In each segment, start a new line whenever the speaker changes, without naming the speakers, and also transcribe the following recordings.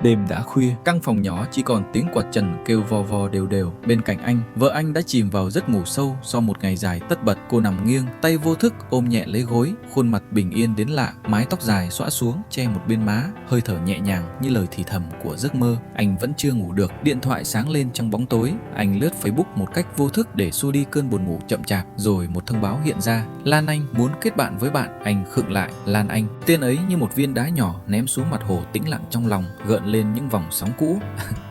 Đêm đã khuya, căn phòng nhỏ chỉ còn tiếng quạt trần kêu vò vò đều đều. Bên cạnh anh, vợ anh đã chìm vào giấc ngủ sâu sau một ngày dài tất bật. Cô nằm nghiêng, tay vô thức ôm nhẹ lấy gối, khuôn mặt bình yên đến lạ, mái tóc dài xõa xuống che một bên má, hơi thở nhẹ nhàng như lời thì thầm của giấc mơ. Anh vẫn chưa ngủ được, điện thoại sáng lên trong bóng tối. Anh lướt Facebook một cách vô thức để xua đi cơn buồn ngủ chậm chạp, rồi một thông báo hiện ra: Lan Anh muốn kết bạn với bạn. Anh khựng lại. Lan Anh, tên ấy như một viên đá nhỏ ném xuống mặt hồ tĩnh lặng trong lòng, gợn lên những vòng sóng cũ.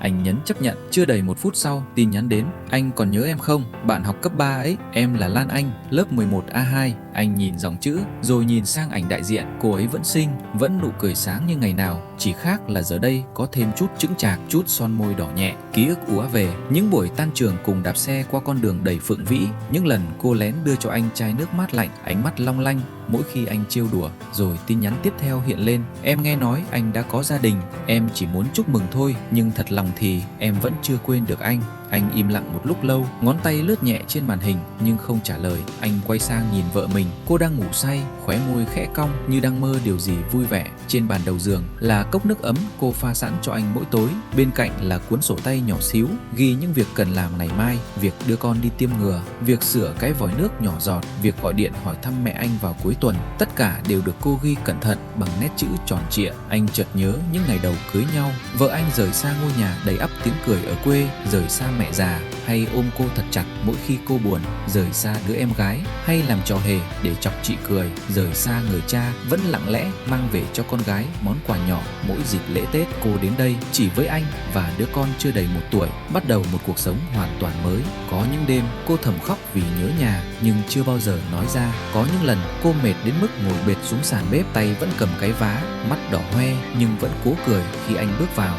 Anh nhấn chấp nhận. Chưa đầy một phút sau, tin nhắn đến: Anh còn nhớ em không? Bạn học cấp 3 ấy, em là Lan Anh, lớp 11A2. Anh nhìn dòng chữ, rồi nhìn sang ảnh đại diện. Cô ấy vẫn xinh, vẫn nụ cười sáng như ngày nào, chỉ khác là giờ đây có thêm chút chững chạc, chút son môi đỏ nhẹ. Ký ức ùa về, những buổi tan trường cùng đạp xe qua con đường đầy phượng vĩ, những lần cô lén đưa cho anh chai nước mát lạnh, ánh mắt long lanh mỗi khi anh trêu đùa. Rồi tin nhắn tiếp theo hiện lên: Em nghe nói anh đã có gia đình, em chỉ muốn chúc mừng thôi, nhưng thật lòng thì em vẫn chưa quên được anh. Anh im lặng một lúc lâu, ngón tay lướt nhẹ trên màn hình nhưng không trả lời. Anh quay sang nhìn vợ mình, cô đang ngủ say, khóe môi khẽ cong như đang mơ điều gì vui vẻ. Trên bàn đầu giường là cốc nước ấm cô pha sẵn cho anh mỗi tối, bên cạnh là cuốn sổ tay nhỏ xíu ghi những việc cần làm ngày mai: việc đưa con đi tiêm ngừa, việc sửa cái vòi nước nhỏ giọt, việc gọi điện hỏi thăm mẹ anh vào cuối tuần. Tất cả đều được cô ghi cẩn thận bằng nét chữ tròn trịa. Anh chợt nhớ những ngày đầu cưới nhau, vợ anh rời xa ngôi nhà đầy ắp tiếng cười ở quê, rời xa mẹ già hay ôm cô thật chặt mỗi khi cô buồn, rời xa đứa em gái hay làm trò hề để chọc chị cười, rời xa người cha vẫn lặng lẽ mang về cho con gái món quà nhỏ mỗi dịp lễ Tết. Cô đến đây chỉ với anh và đứa con chưa đầy 1 tuổi, bắt đầu một cuộc sống hoàn toàn mới. Có những đêm cô thầm khóc vì nhớ nhà nhưng chưa bao giờ nói ra. Có những lần cô mệt đến mức ngồi bệt xuống sàn bếp, tay vẫn cầm cái vá, mắt đỏ hoe nhưng vẫn cố cười khi anh bước vào.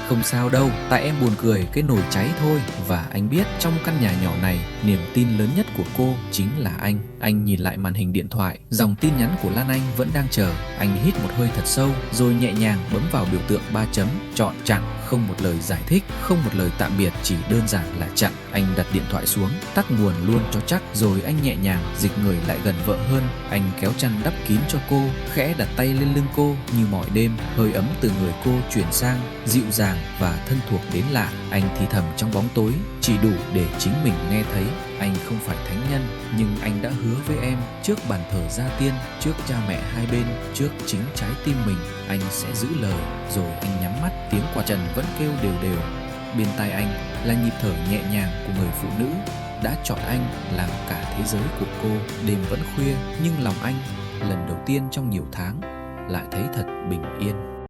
Không sao đâu, tại em buồn cười cái nồi cháy thôi. Và anh biết trong căn nhà nhỏ này, niềm tin lớn nhất của cô chính là anh. Anh nhìn lại màn hình điện thoại, dòng tin nhắn của Lan Anh vẫn đang chờ. Anh hít một hơi thật sâu, rồi nhẹ nhàng bấm vào biểu tượng 3 chấm, chọn chặn. Không một lời giải thích, không một lời tạm biệt, chỉ đơn giản là chặn. Anh đặt điện thoại xuống, tắt nguồn luôn cho chắc, rồi anh nhẹ nhàng dịch người lại gần vợ hơn. Anh kéo chăn đắp kín cho cô, khẽ đặt tay lên lưng cô như mọi đêm. Hơi ấm từ người cô chuyển sang, dịu dàng và thân thuộc đến lạ. Anh thì thầm trong bóng tối, chỉ đủ để chính mình nghe thấy: Anh không phải thánh nhân, nhưng anh đã hứa với em trước bàn thờ gia tiên, trước cha mẹ hai bên, trước chính trái tim mình, anh sẽ giữ lời. Rồi anh nhắm mắt, tiếng quạt trần vẫn kêu đều đều. Bên tai anh là nhịp thở nhẹ nhàng của người phụ nữ đã chọn anh làm cả thế giới của cô. Đêm vẫn khuya nhưng lòng anh lần đầu tiên trong nhiều tháng lại thấy thật bình yên.